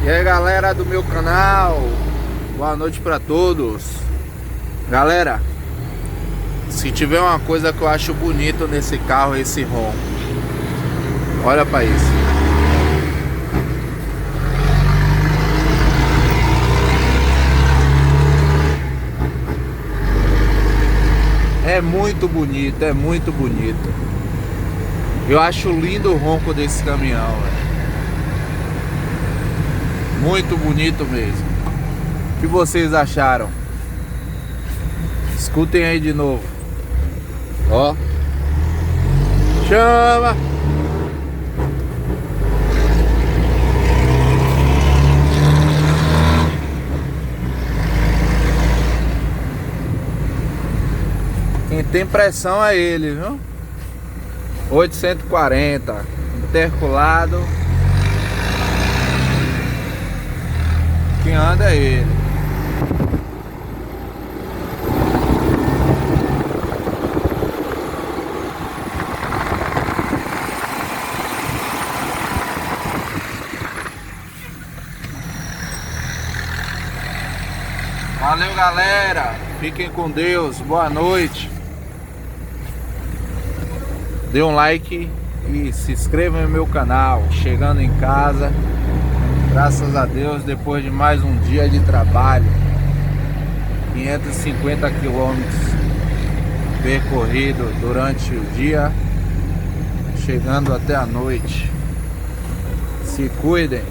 E aí galera do meu canal, boa noite pra todos. Galera, se tiver uma coisa que eu acho bonito nesse carro, é esse ronco. Olha pra isso. É muito bonito, é muito bonito. Eu acho lindo o ronco desse caminhão, velho. Muito bonito mesmo. O que vocês acharam? Escutem aí de novo. Ó. Chama! Quem tem pressão é ele, viu? 840 interculado. Quem anda é ele. Valeu, galera. Fiquem com Deus. Boa noite. Dê um like e se inscreva no meu canal. Chegando em casa, graças a Deus, depois de mais um dia de trabalho. 550 quilômetros percorrido durante o dia, chegando até a noite. Se cuidem.